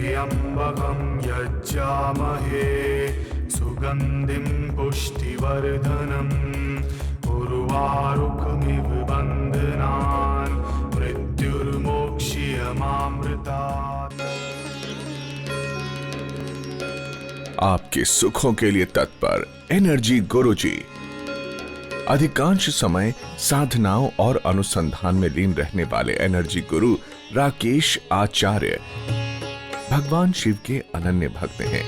त्र्यम्बकं यज्जामहे सुगन्धिं पुष्टिवर्धनम् उर्वारुकमिव बन्धनान् मृत्युर्मोक्ष्यमामृतात्। आपके सुखों के लिए तत्पर एनर्जी गुरुजी। अधिकांश समय साधनाओं और अनुसंधान में लीन रहने वाले एनर्जी गुरु राकेश आचार्य भगवान शिव के अनन्य भक्त हैं।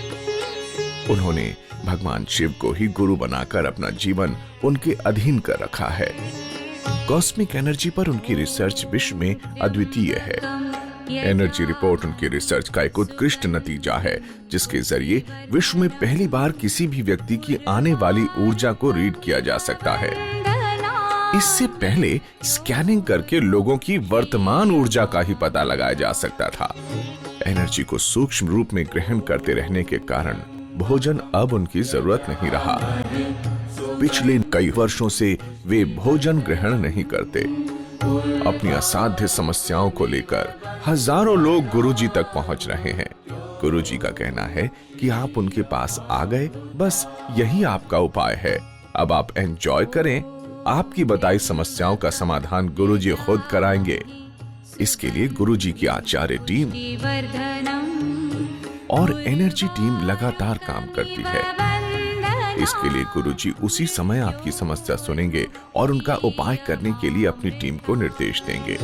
उन्होंने भगवान शिव को ही गुरु बनाकर अपना जीवन उनके अधीन कर रखा है। कॉस्मिक एनर्जी पर उनकी रिसर्च विश्व में अद्वितीय है। एनर्जी रिपोर्ट उनकी रिसर्च का एक उत्कृष्ट नतीजा है, जिसके जरिए विश्व में पहली बार किसी भी व्यक्ति की आने वाली ऊर्जा को रीड किया जा सकता है। इससे पहले स्कैनिंग करके लोगों की वर्तमान ऊर्जा का ही पता लगाया जा सकता था। एनर्जी को सूक्ष्म रूप में ग्रहण करते रहने के कारण भोजन अब उनकी जरूरत नहीं रहा। पिछले कई वर्षों से वे भोजन ग्रहण नहीं करते। अपनी असाध्य समस्याओं को लेकर हजारों लोग गुरुजी तक पहुंच रहे हैं। गुरुजी का कहना है कि आप उनके पास आ गए, बस यही आपका उपाय है। अब आप एंजॉय करें। आपकी बताई समस्याओं का समाधान गुरुजी खुद कराएंगे। इसके लिए गुरुजी की आचार्य टीम और एनर्जी टीम लगातार काम करती है। इसके लिए गुरुजी उसी समय आपकी समस्या सुनेंगे और उनका उपाय करने के लिए अपनी टीम को निर्देश देंगे।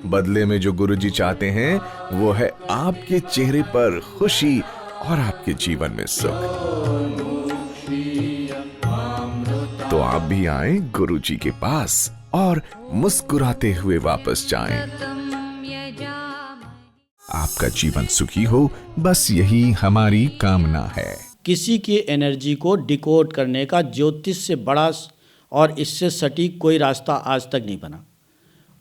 बदले में जो गुरुजी चाहते हैं वो है आपके चेहरे पर खुशी और आपके जीवन में सुख। तो आप भी आए गुरुजी के पास और मुस्कुराते हुए वापस जाएं। आपका जीवन सुखी हो, बस यही हमारी कामना है। किसी की एनर्जी को डिकोड करने का ज्योतिष से बड़ा और इससे सटीक कोई रास्ता आज तक नहीं बना,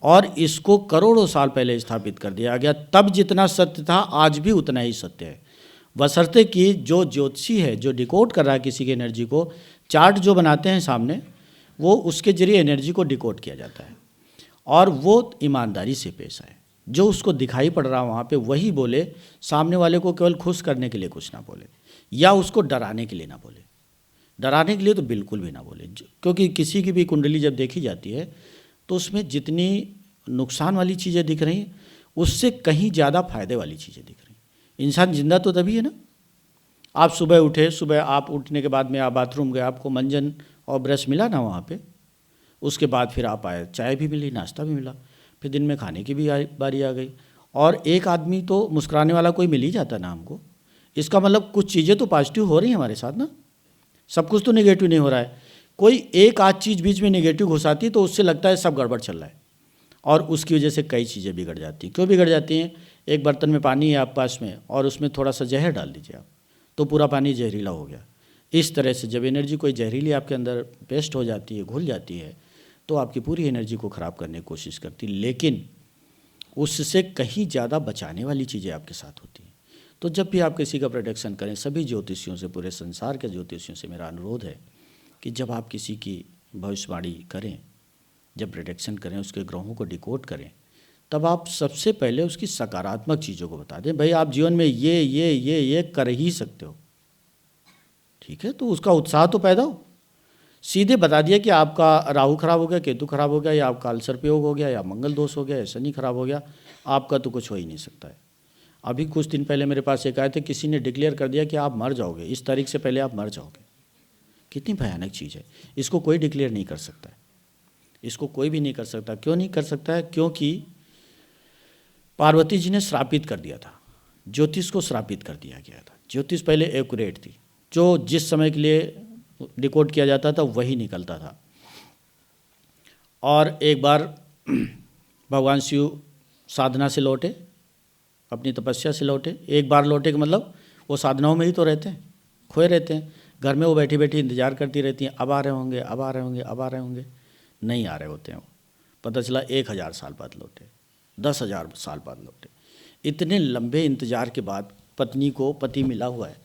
और इसको करोड़ों साल पहले स्थापित कर दिया गया। तब जितना सत्य था आज भी उतना ही सत्य है। बशर्ते कि जो ज्योतिषी है, जो डिकोड कर रहा है किसी की एनर्जी को, चार्ट जो बनाते हैं सामने, वो उसके जरिए एनर्जी को डिकोड किया जाता है और वो ईमानदारी से पेश आए। जो उसको दिखाई पड़ रहा वहाँ पे वही बोले, सामने वाले को केवल खुश करने के लिए कुछ ना बोले या उसको डराने के लिए ना बोले। डराने के लिए तो बिल्कुल भी ना बोले, क्योंकि किसी की भी कुंडली जब देखी जाती है तो उसमें जितनी नुकसान वाली चीज़ें दिख रही हैं उससे कहीं ज़्यादा फायदे वाली चीज़ें दिख रही हैं। इंसान जिंदा तो तभी है ना। आप सुबह उठे, सुबह आप उठने के बाद में आप बाथरूम गए, आपको मंजन और ब्रश मिला ना वहाँ पे, उसके बाद फिर आप आए, चाय भी मिली, नाश्ता भी मिला, फिर दिन में खाने की भी बारी आ गई, और एक आदमी तो मुस्कुराने वाला कोई मिल ही जाता ना हमको। इसका मतलब कुछ चीज़ें तो पॉजिटिव हो रही हैं हमारे साथ ना, सब कुछ तो नेगेटिव नहीं हो रहा है। कोई एक आध चीज़ बीच में नेगेटिव घुसाती है तो उससे लगता है सब गड़बड़ चल रहा है, और उसकी वजह से कई चीज़ें बिगड़ जाती हैं। क्यों बिगड़ जाती हैं? एक बर्तन में पानी है आप पास में और उसमें थोड़ा सा जहर डाल दीजिए आप, तो पूरा पानी जहरीला हो गया। इस तरह से जब एनर्जी कोई जहरीली आपके अंदर पेस्ट हो जाती है, घुल जाती है, तो आपकी पूरी एनर्जी को ख़राब करने की कोशिश करती है। लेकिन उससे कहीं ज़्यादा बचाने वाली चीज़ें आपके साथ होती हैं। तो जब भी आप किसी का प्रोटेक्शन करें, सभी ज्योतिषियों से, पूरे संसार के ज्योतिषियों से मेरा अनुरोध है कि जब आप किसी की भविष्यवाणी करें, जब प्रोटेक्शन करें, उसके ग्रहों को डिकोड करें, तब आप सबसे पहले उसकी सकारात्मक चीज़ों को बता दें। भाई आप जीवन में ये कर ही सकते हो, ठीक है, तो उसका उत्साह तो पैदा हो। सीधे बता दिया कि आपका राहु खराब हो गया, केतु खराब हो गया, या आपका अल्सर प्रयोग हो गया, या मंगल दोष हो गया, या शनि खराब हो गया, आपका तो कुछ हो ही नहीं सकता है। अभी कुछ दिन पहले मेरे पास एक आए थे, किसी ने डिक्लेयर कर दिया कि आप मर जाओगे, इस तारीख से पहले आप मर जाओगे। कितनी भयानक चीज़ है। इसको कोई डिक्लेयर नहीं कर सकता है, इसको कोई भी नहीं कर सकता। क्यों नहीं कर सकता है? क्योंकि पार्वती जी ने श्रापित कर दिया था, ज्योतिष को श्रापित कर दिया गया था। ज्योतिष पहले एक्यूरेट थी, जो जिस समय के लिए डिकोड किया जाता था वही निकलता था। और एक बार भगवान शिव साधना से लौटे, अपनी तपस्या से लौटे। एक बार लौटे का मतलब वो साधनाओं में ही तो रहते हैं, खोए रहते हैं। घर में वो बैठी बैठी इंतजार करती रहती हैं, अब आ रहे होंगे, अब आ रहे होंगे, अब आ रहे होंगे, नहीं आ रहे होते हैं। वो पता चला 1000 साल बाद लौटे, 10,000 साल बाद लौटे। इतने लंबे इंतजार के बाद पत्नी को पति मिला हुआ है,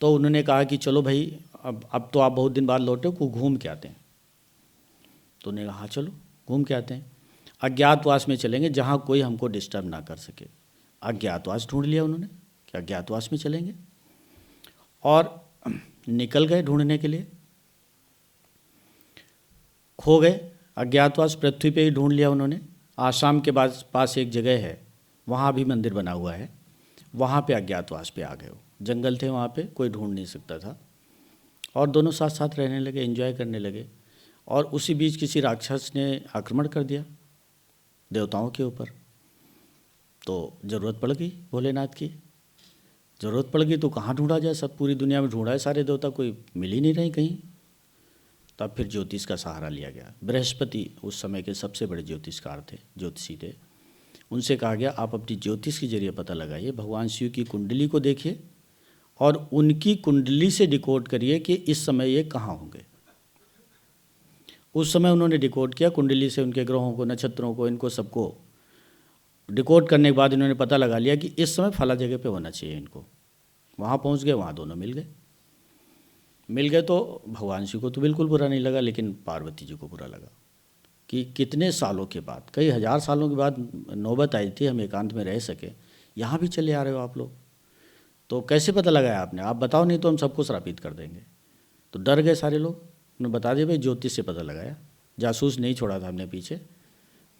तो उन्होंने कहा कि चलो भाई अब तो आप बहुत दिन बाद लौटे, को घूम के आते हैं। तो उन्होंने कहा हाँ चलो घूम के आते हैं, अज्ञातवास में चलेंगे जहाँ कोई हमको डिस्टर्ब ना कर सके। अज्ञातवास ढूंढ लिया उन्होंने कि कि अज्ञातवास में चलेंगे, और निकल गए ढूंढने के लिए, खो गए। अज्ञातवास पृथ्वी पे ही ढूंढ लिया उन्होंने। आसाम के पास एक जगह है, वहाँ भी मंदिर बना हुआ है, वहाँ पे अज्ञातवास पे आ गए। वो जंगल थे, वहाँ पे कोई ढूंढ नहीं सकता था, और दोनों साथ साथ रहने लगे, एंजॉय करने लगे। और उसी बीच किसी राक्षस ने आक्रमण कर दिया देवताओं के ऊपर, तो ज़रूरत पड़ गई भोलेनाथ की। ज़रूरत पड़ गई तो कहाँ ढूंढा जाए, सब पूरी दुनिया में ढूंढा है सारे देवता, कोई मिल ही नहीं रही कहीं। तब फिर ज्योतिष का सहारा लिया गया। बृहस्पति उस समय के सबसे बड़े ज्योतिषकार थे, ज्योतिषी थे। उनसे कहा गया आप अपनी ज्योतिष के जरिए पता लगाइए, भगवान शिव की कुंडली को देखिए और उनकी कुंडली से डिकोड करिए कि इस समय ये कहाँ होंगे। उस समय उन्होंने डिकोड किया कुंडली से, उनके ग्रहों को, नक्षत्रों को, इनको सबको डिकोड करने के बाद इन्होंने पता लगा लिया कि इस समय फला जगह पे होना चाहिए इनको। वहाँ पहुँच गए, वहाँ दोनों मिल गए। तो भगवान शिव को तो बिल्कुल बुरा नहीं लगा, लेकिन पार्वती जी को बुरा लगा कि कितने सालों के बाद, कई हज़ार सालों के बाद नौबत आई थी हम एकांत में रह सके, यहाँ भी चले आ रहे हो आप लोग, तो कैसे पता लगाया आपने, आप बताओ, नहीं तो हम सबको श्रापित कर देंगे। तो डर गए सारे लोग। उन्होंने बता दिया भाई ज्योतिष से पता लगाया, जासूस नहीं छोड़ा था हमने पीछे,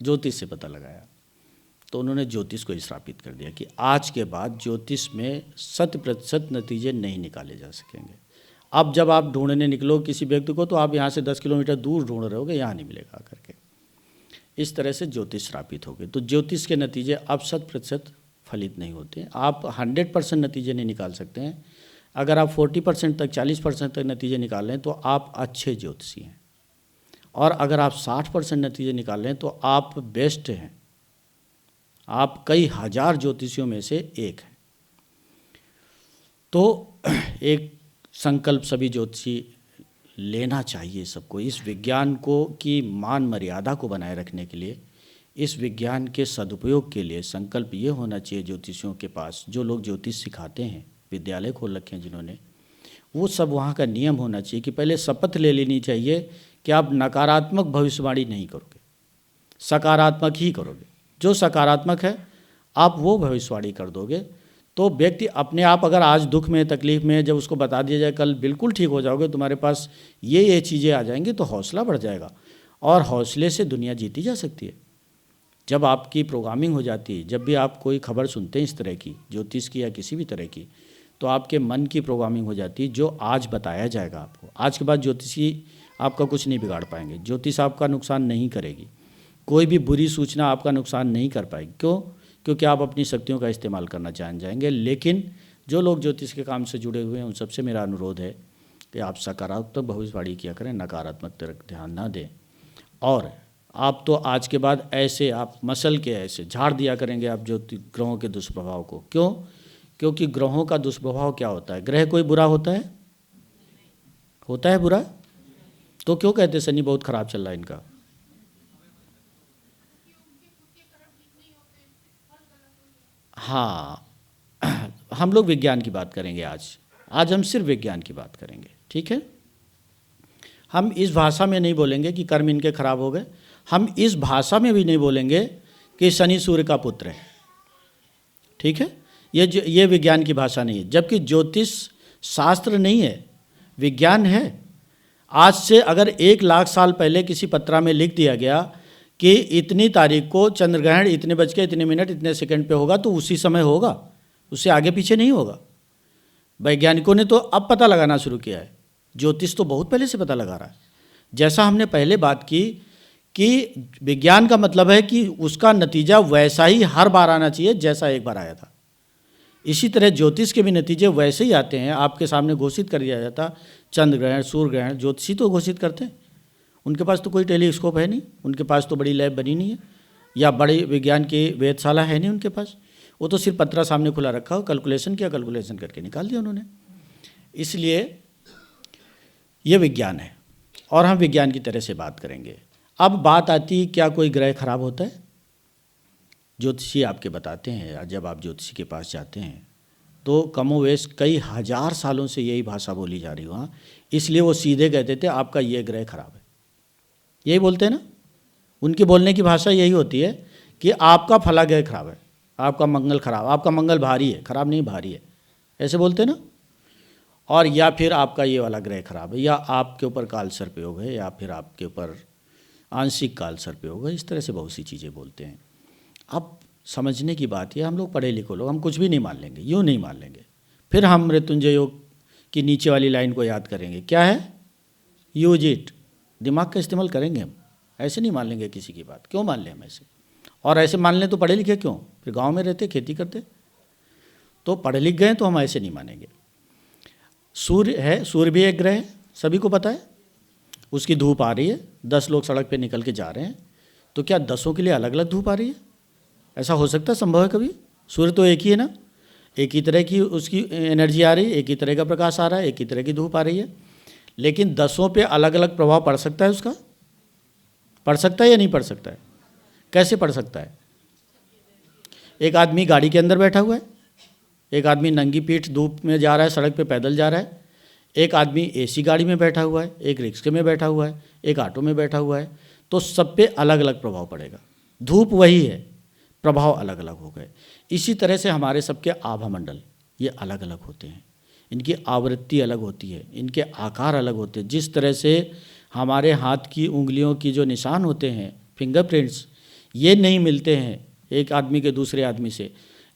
ज्योतिष से पता लगाया। तो उन्होंने ज्योतिष को श्रापित कर दिया कि आज के बाद ज्योतिष में 100% नतीजे नहीं निकाले जा सकेंगे। अब जब आप ढूंढने निकलो किसी व्यक्ति को, तो आप यहाँ से 10 किलोमीटर दूर ढूंढ रहे होगे, यहाँ नहीं मिलेगा करके। इस तरह से ज्योतिष श्रापित हो गए। तो ज्योतिष के नतीजे अब 100% फलित नहीं होते। आप 100% नतीजे नहीं निकाल सकते हैं। अगर आप 40% तक, 40% तक नतीजे निकाल लें तो आप अच्छे ज्योतिषी हैं, और अगर आप 60% नतीजे निकाल लें तो आप बेस्ट हैं, आप कई हज़ार ज्योतिषियों में से एक हैं। तो एक संकल्प सभी ज्योतिषी लेना चाहिए सबको, इस विज्ञान को की मान मर्यादा को बनाए रखने के लिए, इस विज्ञान के सदुपयोग के लिए संकल्प ये होना चाहिए ज्योतिषियों के पास। जो लोग ज्योतिष सिखाते हैं, विद्यालय खोल रखे हैं जिन्होंने, वो सब वहाँ का नियम होना चाहिए कि पहले शपथ ले लेनी चाहिए कि आप नकारात्मक भविष्यवाणी नहीं करोगे, सकारात्मक ही करोगे। जो सकारात्मक है आप वो भविष्यवाणी कर दोगे, तो व्यक्ति अपने आप, अगर आज दुख में, तकलीफ में, जब उसको बता दिया जाए कल बिल्कुल ठीक हो जाओगे, तुम्हारे पास ये चीज़ें आ जाएंगी, तो हौसला बढ़ जाएगा, और हौसले से दुनिया जीती जा सकती है। जब आपकी प्रोग्रामिंग हो जाती है, जब भी आप कोई खबर सुनते हैं इस तरह की, ज्योतिष की या किसी भी तरह की, तो आपके मन की प्रोग्रामिंग हो जाती है, जो आज बताया जाएगा आपको। आज के बाद ज्योतिषी आपका कुछ नहीं बिगाड़ पाएंगे, ज्योतिष आपका नुकसान नहीं करेगी, कोई भी बुरी सूचना आपका नुकसान नहीं कर पाएगी। क्यों? क्योंकि आप अपनी शक्तियों का इस्तेमाल करना जान जाएंगे। लेकिन जो लोग ज्योतिष के काम से जुड़े हुए हैं, उन सबसे मेरा अनुरोध है कि आप सकारात्मक भविष्यवाणी किया करें, नकारात्मक तरफ ध्यान ना दें। और आप तो आज के बाद ऐसे आप मसल के ऐसे झाड़ दिया करेंगे आप ग्रहों के दुष्प्रभाव को। क्यों? क्योंकि ग्रहों का दुष्प्रभाव क्या होता है? ग्रह कोई बुरा होता है? होता है बुरा? तो क्यों कहते शनि बहुत खराब चल रहा है इनका? हाँ, हम लोग विज्ञान की बात करेंगे आज हम सिर्फ विज्ञान की बात करेंगे, ठीक है। हम इस भाषा में नहीं बोलेंगे कि कर्म इनके खराब हो गए, हम इस भाषा में भी नहीं बोलेंगे कि शनि सूर्य का पुत्र है, ठीक है। ये विज्ञान की भाषा नहीं है, जबकि ज्योतिष शास्त्र नहीं है, विज्ञान है। आज से अगर 1 लाख साल पहले किसी पत्रा में लिख दिया गया कि इतनी तारीख को चंद्रग्रहण इतने बज के इतने मिनट इतने सेकंड पे होगा, तो उसी समय होगा, उससे आगे पीछे नहीं होगा। वैज्ञानिकों ने तो अब पता लगाना शुरू किया है, ज्योतिष तो बहुत पहले से पता लगा रहा है। जैसा हमने पहले बात की कि विज्ञान का मतलब है कि उसका नतीजा वैसा ही हर बार आना चाहिए जैसा एक बार आया था। इसी तरह ज्योतिष के भी नतीजे वैसे ही आते हैं, आपके सामने घोषित कर दिया जाता। चंद्र ग्रहण, सूर्य ग्रहण ज्योतिषी तो घोषित करते हैं, उनके पास तो कोई टेलीस्कोप है नहीं, उनके पास तो बड़ी लैब बनी नहीं है, या बड़ी विज्ञान की वेधशाला है नहीं उनके पास। वो तो सिर्फ पत्रा सामने खुला रखा हो, कैलकुलेशन किया, कैलकुलेशन करके निकाल दिया उन्होंने। इसलिए ये विज्ञान है और हम विज्ञान की तरह से बात करेंगे। अब बात आती है क्या कोई ग्रह खराब होता है? ज्योतिषी आपके बताते हैं, जब आप ज्योतिषी के पास जाते हैं तो कमोवेश कई हज़ार सालों से यही भाषा बोली जा रही वहाँ, इसलिए वो सीधे कहते थे आपका ये ग्रह खराब है, यही बोलते हैं ना। उनके बोलने की भाषा यही होती है कि आपका फला ग्रह खराब है, आपका मंगल खराब, आपका मंगल भारी है, खराब नहीं भारी है, ऐसे बोलते हैं ना। और या फिर आपका ये वाला ग्रह खराब है, या आपके ऊपर काल सर्प योग है, या फिर आपके ऊपर आंशिक काल सर्प योग है, इस तरह से बहुत सी चीज़ें बोलते हैं। अब समझने की बात ये, हम लोग पढ़े लिखे लोग, हम कुछ भी नहीं मान लेंगे, यूँ नहीं मान लेंगे। फिर हम मृत्युंजय योग की नीचे वाली लाइन को याद करेंगे, क्या है, यूज इट, दिमाग का इस्तेमाल करेंगे हम, ऐसे नहीं मान लेंगे किसी की बात। क्यों मान लें हम ऐसे, और ऐसे मान लें तो पढ़े लिखे क्यों, फिर गांव में रहते खेती करते, तो पढ़े लिख गए तो हम ऐसे नहीं मानेंगे। सूर्य है, सूर्य भी एक ग्रह है, सभी को पता है, उसकी धूप आ रही है, 10 लोग सड़क पे निकल के जा रहे हैं, तो क्या 10 के लिए अलग अलग धूप आ रही है? ऐसा हो सकता है, संभव है कभी? सूर्य तो एक ही है ना, एक ही तरह की उसकी एनर्जी आ रही है, एक ही तरह का प्रकाश आ रहा है, एक ही तरह की धूप आ रही है, लेकिन 10 पे अलग अलग प्रभाव पड़ सकता है उसका, पड़ सकता है या नहीं पड़ सकता है? कैसे पड़ सकता है? एक आदमी गाड़ी के अंदर बैठा हुआ है, एक आदमी नंगी पीठ धूप में जा रहा है, सड़क पे पैदल जा रहा है, एक आदमी एसी गाड़ी में बैठा हुआ है, एक रिक्शे में बैठा हुआ है, एक ऑटो में बैठा हुआ है, तो सब पे अलग अलग प्रभाव पड़ेगा। धूप वही है, प्रभाव अलग अलग हो गए। इसी तरह से हमारे सबके आभा मंडल ये अलग अलग होते हैं, इनकी आवृत्ति अलग होती है, इनके आकार अलग होते हैं। जिस तरह से हमारे हाथ की उंगलियों की जो निशान होते हैं, फिंगरप्रिंट्स, ये नहीं मिलते हैं एक आदमी के दूसरे आदमी से,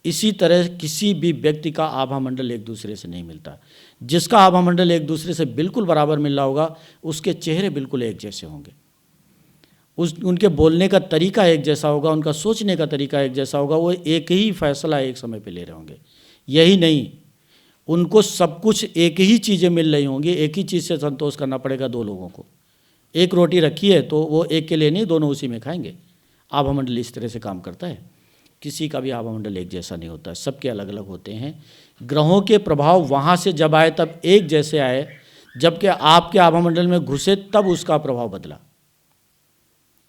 इसी तरह किसी भी व्यक्ति का आभा मंडल एक दूसरे से नहीं मिलता। जिसका आभा मंडल एक दूसरे से बिल्कुल बराबर मिल रहा होगा, उसके चेहरे बिल्कुल एक जैसे होंगे, उनके बोलने का तरीका एक जैसा होगा, उनका सोचने का तरीका एक जैसा होगा, वो एक ही फैसला एक समय पे ले रहे होंगे। यही नहीं, उनको सब कुछ एक ही चीज़ें मिल रही होंगी, एक ही चीज़ से संतोष करना पड़ेगा दो लोगों को। एक रोटी रखी है तो वो एक के लिए नहीं, दोनों उसी में खाएंगे। आभा मंडल इस तरह से काम करता है। किसी का भी आभा मंडल एक जैसा नहीं होता, सबके अलग अलग होते हैं। ग्रहों के प्रभाव वहाँ से जब आए तब एक जैसे आए, जबकि आपके आभा मंडल में घुसे तब उसका प्रभाव बदला,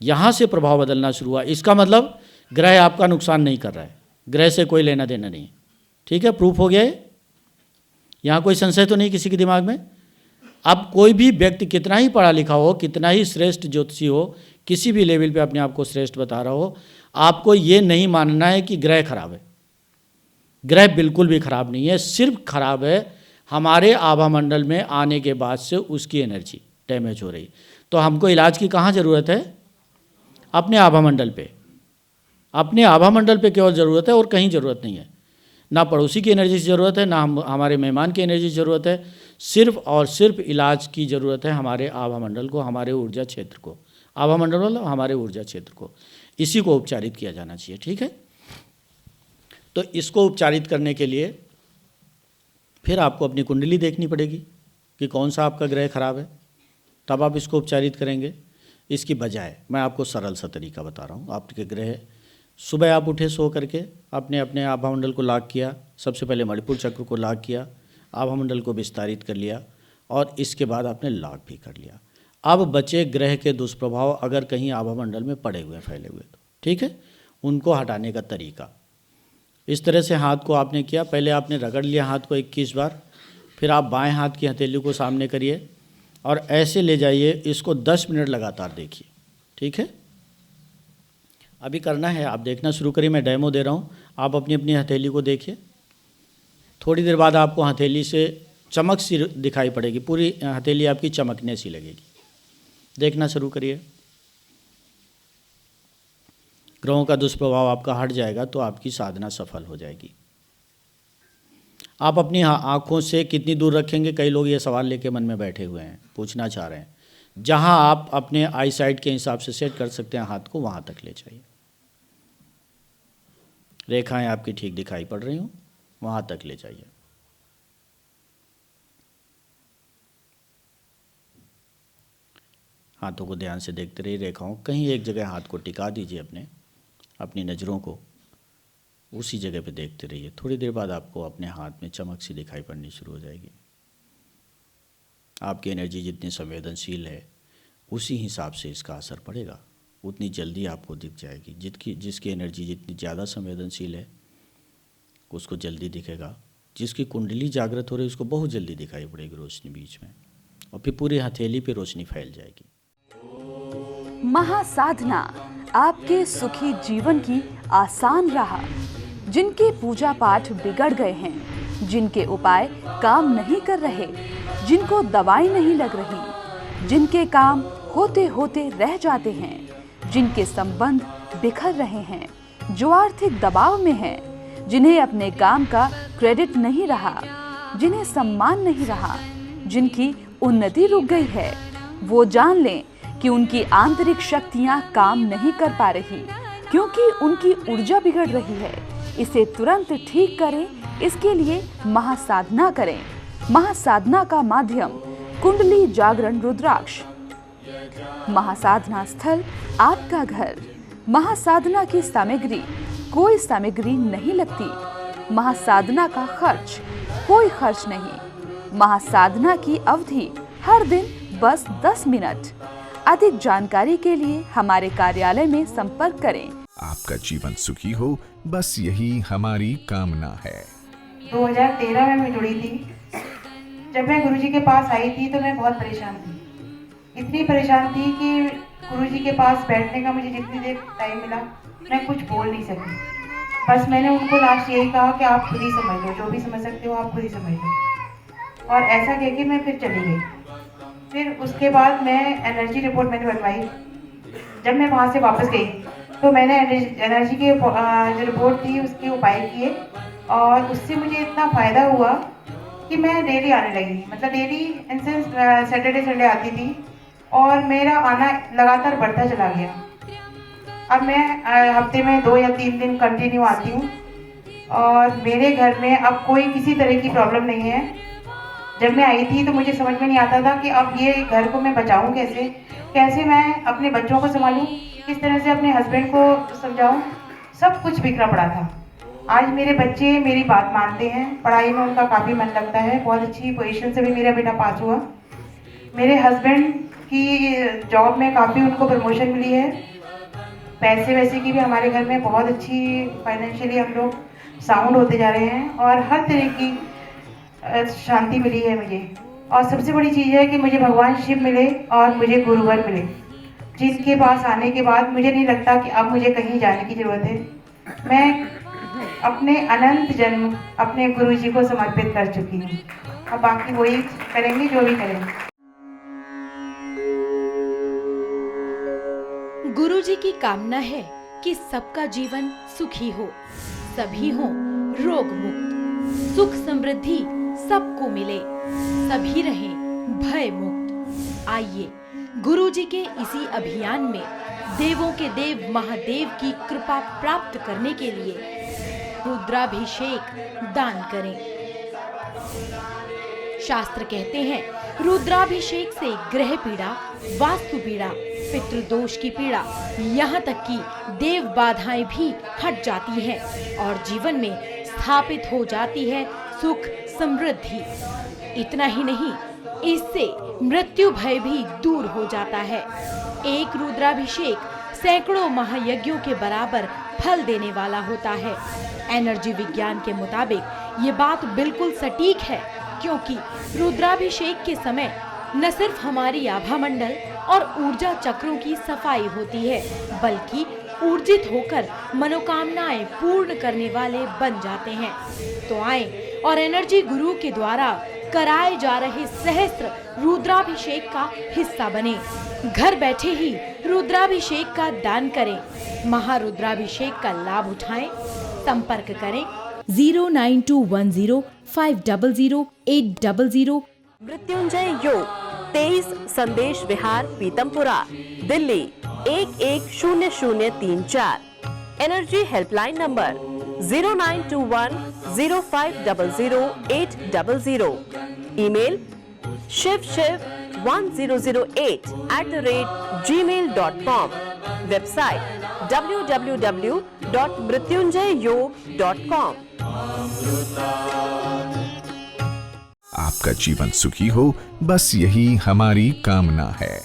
यहाँ से प्रभाव बदलना शुरू हुआ। इसका मतलब ग्रह आपका नुकसान नहीं कर रहा है, ग्रह से कोई लेना देना नहीं। ठीक है, प्रूफ हो गया है? यहाँ कोई संशय तो नहीं किसी के दिमाग में? अब कोई भी व्यक्ति कितना ही पढ़ा लिखा हो, कितना ही श्रेष्ठ ज्योतिषी हो, किसी भी लेवल पे अपने आप को श्रेष्ठ बता रहा हो, आपको ये नहीं मानना है कि ग्रह खराब है। ग्रह बिल्कुल भी खराब नहीं है, सिर्फ खराब है हमारे आभा मंडल में आने के बाद से उसकी एनर्जी डैमेज हो रही। तो हमको इलाज की कहाँ ज़रूरत है? अपने आभा मंडल पे, अपने आभा मंडल पे केवल ज़रूरत है और कहीं ज़रूरत नहीं है। ना पड़ोसी की एनर्जी की ज़रूरत है, ना हमारे मेहमान की एनर्जी की ज़रूरत है, सिर्फ और सिर्फ इलाज की ज़रूरत है हमारे आभा मंडल को, हमारे ऊर्जा क्षेत्र को। आभा मंडल मतलब हमारे ऊर्जा क्षेत्र को, इसी को उपचारित किया जाना चाहिए। ठीक है, तो इसको उपचारित करने के लिए फिर आपको अपनी कुंडली देखनी पड़ेगी कि कौन सा आपका ग्रह खराब है, तब आप इसको उपचारित करेंगे। इसकी बजाय मैं आपको सरल सा तरीका बता रहा हूँ। आपके ग्रह, सुबह आप उठे सो करके, अपने अपने आभा मंडल को लॉक किया, सबसे पहले मणिपुर चक्र को लॉक किया, आभा मंडल को विस्तारित कर लिया, और इसके बाद आपने लॉक भी कर लिया। अब बचे ग्रह के दुष्प्रभाव अगर कहीं आभा मंडल में पड़े हुए फैले हुए तो ठीक है, उनको हटाने का तरीका इस तरह से हाथ को आपने किया। पहले आपने रगड़ लिया हाथ को 21 बार, फिर आप बाएं हाथ की हथेली को सामने करिए और ऐसे ले जाइए, इसको 10 मिनट लगातार देखिए। ठीक है, अभी करना है, आप देखना शुरू करिए, मैं डेमो दे रहा हूँ। आप अपनी अपनी हथेली को देखिए, थोड़ी देर बाद आपको हथेली से चमक सी दिखाई पड़ेगी, पूरी हथेली आपकी चमकने सी लगेगी। देखना शुरू करिए, ग्रहों का दुष्प्रभाव आपका हट जाएगा तो आपकी साधना सफल हो जाएगी। आप अपनी आँखों से कितनी दूर रखेंगे? कई लोग ये सवाल लेके मन में बैठे हुए हैं, पूछना चाह रहे हैं। जहाँ आप अपने आई साइट के हिसाब से सेट कर सकते हैं हाथ को, वहाँ तक ले जाइए। रेखाएं आपकी ठीक दिखाई पड़ रही हों, वहाँ तक ले जाइए। हाथों को ध्यान से देखते रहिए, रेखाओं कहीं एक जगह हाथ को टिका दीजिए, अपनी नज़रों को उसी जगह पे देखते रहिए। थोड़ी देर बाद आपको अपने हाथ में चमक सी दिखाई पड़नी शुरू हो जाएगी। आपकी एनर्जी जितनी संवेदनशील है उसी हिसाब से इसका असर पड़ेगा, उतनी जल्दी आपको दिख जाएगी। जिसकी एनर्जी जितनी ज़्यादा संवेदनशील है उसको जल्दी दिखेगा, जिसकी कुंडली जागृत हो रही है उसको बहुत जल्दी दिखाई पड़ेगी रोशनी बीच में, और फिर पूरी हथेली पे रोशनी फैल जाएगी। महासाधना, आपके सुखी जीवन की आसान राह। जिनके पूजा पाठ बिगड़ गए हैं, जिनके उपाय काम नहीं कर रहे, जिनको दवाई नहीं लग रही, जिनके काम होते होते रह जाते हैं, जिनके संबंध बिखर रहे हैं, जो आर्थिक दबाव में हैं, जिन्हें अपने काम का क्रेडिट नहीं रहा, जिन्हें सम्मान नहीं रहा, जिनकी उन्नति रुक गई है, वो जान लें कि उनकी आंतरिक शक्तियां काम नहीं कर पा रही, क्योंकि उनकी ऊर्जा बिगड़ रही है। इसे तुरंत ठीक करें, इसके लिए महासाधना करें। महासाधना का माध्यम कुंडली जागरण रुद्राक्ष। महासाधना स्थल आपका घर। महासाधना की सामग्री कोई सामग्री नहीं लगती। महासाधना का खर्च कोई खर्च नहीं। महासाधना की अवधि हर दिन बस 10 मिनट। अधिक जानकारी के लिए हमारे कार्यालय में संपर्क करें। आपका जीवन सुखी हो, बस यही हमारी कामना है। 2013 में मैं जुड़ी थी। जब मैं गुरुजी के पास आई थी तो मैं बहुत परेशान थी। इतनी परेशान थी कि गुरुजी के पास बैठने का मुझे जितनी देर टाइम मिला मैं कुछ बोल नहीं सकी। बस मैंने उनको लास्ट यही कहा कि आप खुद ही समझ लो, जो भी समझ सकते हो आप खुद ही समझ लो। और ऐसा कह के मैं फिर चली गई। फिर उसके बाद मैं एनर्जी रिपोर्ट मैंने बनवाई। जब मैं वहाँ से वापस गई तो मैंने एनर्जी की जो रिपोर्ट थी उसके उपाय किए और उससे मुझे इतना फ़ायदा हुआ कि मैं डेली आने लगी। मतलब डेली इनसेंस सैटरडे संडे आती थी और मेरा आना लगातार बढ़ता चला गया। अब मैं हफ्ते में 2 या 3 दिन कंटिन्यू आती हूँ और मेरे घर में अब कोई किसी तरह की प्रॉब्लम नहीं है। जब मैं आई थी तो मुझे समझ में नहीं आता था कि अब ये घर को मैं बचाऊँ कैसे मैं अपने बच्चों को संभालूँ, किस तरह से अपने हस्बैंड को समझाऊँ। सब कुछ बिखरा पड़ा था। आज मेरे बच्चे मेरी बात मानते हैं, पढ़ाई में उनका काफ़ी मन लगता है। बहुत अच्छी पोजीशन से भी मेरा बेटा पास हुआ। मेरे हस्बैंड की जॉब में काफ़ी उनको प्रमोशन मिली है। पैसे वैसे की भी हमारे घर में बहुत अच्छी फाइनेंशियली हम लोग साउंड होते जा रहे हैं और हर तरह की शांति मिली है मुझे। और सबसे बड़ी चीज़ है कि मुझे भगवान शिव मिले और मुझे गुरुवर मिले, जिनके पास आने के बाद मुझे नहीं लगता कि अब मुझे कहीं जाने की ज़रूरत है। मैं अपने अनंत जन्म अपने गुरुजी को समर्पित कर चुकी हूँ। अब बाकी वही करेंगे जो भी करेंगे। गुरुजी की कामना है कि सबका जीवन सुखी हो, सभी हों रोग मुक्त, सुख समृद्धि सबको मिले, सभी रहें भय मुक्त। आइए गुरुजी के इसी अभियान में देवों के देव महादेव की कृपा प्राप्त करने के लिए रुद्राभिषेक दान करें। शास्त्र कहते हैं रुद्राभिषेक से ग्रह पीड़ा, वास्तु पीड़ा, पितृदोष की पीड़ा, यहाँ तक कि देव बाधाएं भी हट जाती हैं और जीवन में स्थापित हो जाती है सुख समृद्धि। इतना ही नहीं, इससे मृत्यु भय भी दूर हो जाता है। एक रुद्राभिषेक सैकड़ों महायज्ञों के बराबर फल देने वाला होता है। एनर्जी विज्ञान के मुताबिक ये बात बिल्कुल सटीक है, क्योंकि रुद्राभिषेक के समय न सिर्फ हमारी आभा मंडल और ऊर्जा चक्रों की सफाई होती है, बल्कि ऊर्जित होकर मनोकामनाएं पूर्ण करने वाले बन जाते हैं। तो आए और एनर्जी गुरु के द्वारा कराए जा रहे सहस्त्र रुद्राभिषेक का हिस्सा बने। घर बैठे ही रुद्राभिषेक का दान करें, महारुद्राभिषेक का लाभ उठाएं। संपर्क करें 09210500800। Mrityunjay Yog 23 Sandesh Vihar Pitampura Delhi 110034। Energy helpline number 092105000800। Email shivshiv1008@gmail.com। Website www.mrityunjayयोग.com। आपका जीवन सुखी हो, बस यही हमारी कामना है।